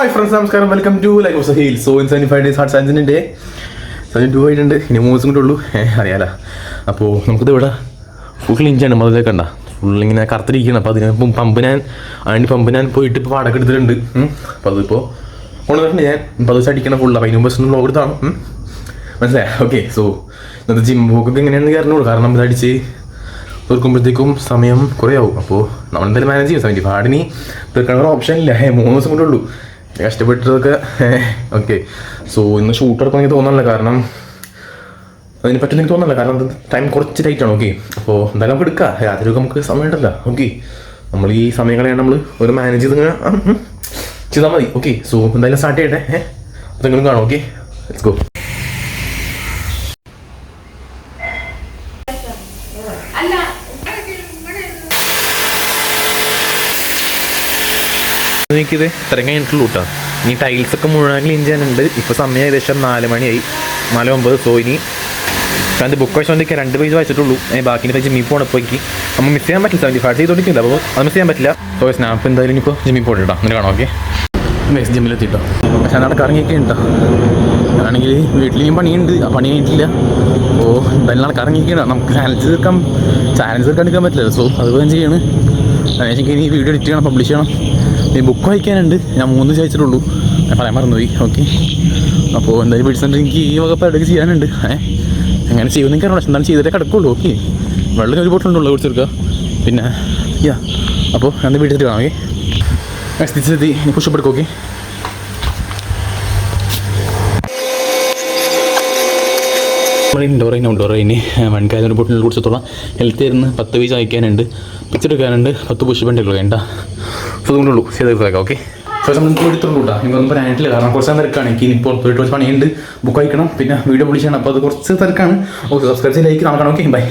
Hi friends, നമസ്കാരം. Welcome to life of heal. So in 75 days heart സയൻസിൻ്റെ day 72 ആയിട്ടുണ്ട്. ഇനി 3 ദിവസം കൂടെ ഉള്ളൂ. അറിയാലോ. അപ്പോൾ നമുക്കിത് ഇവിടെ ഫുൾ ക്ലീൻച്ചാണ്. മുതലേ കണ്ട ഫുള്ളിങ്ങനെ കറുത്തിരിക്കണം. അപ്പോൾ അതിന് പമ്പ് ഞാൻ പോയിട്ട് ഇപ്പോൾ വാടക എടുത്തിട്ടുണ്ട്. അപ്പോൾ അതിപ്പോൾ കൊണ്ടുവന്നിട്ടുണ്ട്. ഞാൻ 10 ദിവസം അടിക്കണം ഫുള്ള്. അപ്പോൾ അതിന് മുമ്പ് വ്ലോഗ് എടുത്താണ്. മനസ്സിലായി? ഓക്കെ. സോ ഇന്നത്തെ ജിം പോക്കൊക്കെ എങ്ങനെയാണെന്ന് അറിഞ്ഞോളൂ. കാരണം ഇതടിച്ച് തീർക്കുമ്പോഴത്തേക്കും സമയം കുറേ ആവും. അപ്പോൾ നമ്മളെന്തായാലും മാനേജ് ചെയ്യും. 75 ഇനി തീർക്കാനുള്ള ഓപ്ഷൻ ഇല്ല. 3 ദിവസം കൂടെ ഉള്ളൂ. കഷ്ടപ്പെട്ടതൊക്കെ ഓക്കെ. സോ ഇന്ന് ഷൂട്ട് എടുക്കാൻ എനിക്ക് തോന്നുന്നില്ല. കാരണം അതിനെ പറ്റി എനിക്ക് തോന്നുന്നില്ല. കാരണം ടൈം കുറച്ച് ടൈറ്റാണ്. ഓക്കെ. അപ്പോൾ എന്തായാലും നമുക്ക് എടുക്കാം. രാത്രിയൊക്കെ നമുക്ക് സമയം ഉണ്ടല്ലോ. ഓക്കെ. നമ്മൾ ഈ സമയങ്ങളെയാണ് നമ്മൾ ഒരു മാനേജ് ചെയ്തിങ്ങനെ ചെയ്താൽ മതി. ഓക്കെ. സോ എന്തായാലും സ്റ്റാർട്ട് ചെയ്യട്ടെ. അതെങ്കിലും കാണാം. Okay, let's go. എനിക്കിത് ഇത്രയും കഴിഞ്ഞിട്ടുള്ളൂ കേട്ടോ. ഇനി ടൈൽസൊക്കെ മുഴുവൻ ക്ലീൻ ചെയ്യാനുണ്ട്. ഇപ്പോൾ സമയം ഏകദേശം 4 മണിയായി, 4:09. സോ ഇനി ഞാൻ ബുക്ക് വായിച്ചുകൊണ്ടിരിക്കുക. 2 പേജ് വായിച്ചിട്ടുള്ളൂ. ബാക്കി പേജ് ജിമ്മിൽ പോകണപ്പോഴേക്ക് നമ്മൾ മിസ് ചെയ്യാൻ പറ്റില്ല. 75 ചെയ്തോണ്ടിരിക്കുന്നുണ്ട്. അപ്പോൾ അത് മിസ് ചെയ്യാൻ പറ്റില്ല. സോ സ്നാപ്പ് എന്തായാലും ഇപ്പോൾ ജിമ്മിൽ പോയിട്ട് കേട്ടോ. അങ്ങനെ കാണാം. ഓക്കെ. നെക്സ്റ്റ് ജിമ്മിലെത്തിട്ടോ. പക്ഷെ നടക്ക് ഇറങ്ങിയൊക്കെ ഉണ്ടോ. ആണെങ്കിൽ വീട്ടിലേയും പണിയുണ്ട്. ആ പണി കഴിഞ്ഞിട്ടില്ല. അപ്പോൾ എന്തായാലും നടക്ക് ഇറങ്ങിയൊക്കെയാണ്. നമുക്ക് ചാലഞ്ച് തീർക്കാൻ എടുക്കാൻ പറ്റില്ല. സോ അത് വേഗം ചെയ്യാണ്. അതിനുശേഷം ഇനി വീഡിയോ എഡിറ്റ് ചെയ്യണം, പബ്ലിഷ് ചെയ്യണം. ഈ ബുക്ക് വായിക്കാനുണ്ട്. ഞാൻ 3 ചോദിച്ചിട്ടുള്ളൂ. ഞാൻ പറയാൻ മറന്നുപോയി. ഓക്കെ. അപ്പോൾ എന്തായാലും പിടിച്ചിട്ട് എനിക്ക് ഈ വക പരിപാടി ചെയ്യാനുണ്ട്. എങ്ങനെ ചെയ്യുമെന്ന് എനിക്ക് അറിയണം. എന്തായാലും ചെയ്തിട്ടേ കിടക്കുള്ളൂ. ഓക്കെ. വെള്ളം ഒരു ബോട്ടിലുണ്ടല്ലോ, കുടിച്ചെടുക്കുക. പിന്നെ അപ്പോൾ ഞാൻ വീട്ടിൽ കാണാം. ഓക്കെ. തിരിച്ചെത്തി ഇനി പുഷപ്പ് എടുക്കും. ഓക്കെ. നമ്മൾ ഇൻഡോർ ഇനി വൺകാലൊരു ബോട്ടിൽ കുടിച്ചത്തോളം ഹെൽത്ത് ആയിരുന്നു. 10 പേജ് അയക്കാനുണ്ട്, പിച്ചെടുക്കാനുണ്ട്, 10 പുഷപ്പ് ഉണ്ടല്ലോ. വേണ്ട അതുകൊണ്ടുള്ളൂ ചെയ്തേക്കാം. ഓക്കെ. സോ നമുക്ക് എടുത്തുള്ളൂ കേട്ടോ. ഇതൊന്നും പറയാനിട്ടില്ല. കാരണം കുറച്ച് തിരക്കാണ്. എനിക്ക് ഇനി പുറത്തോട്ട് കുറച്ച് പണിയുണ്ട്. ബുക്ക് അയക്കണം, പിന്നെ വീഡിയോ പബ്ലിഷ് ചെയ്യണം. അപ്പോൾ അത് കുറച്ച് തിരക്കാണ്. ഓക്കെ. സബ്സ്ക്രൈബ് ചെയ്ത് ലൈക്ക് കാണാം. Okay, by.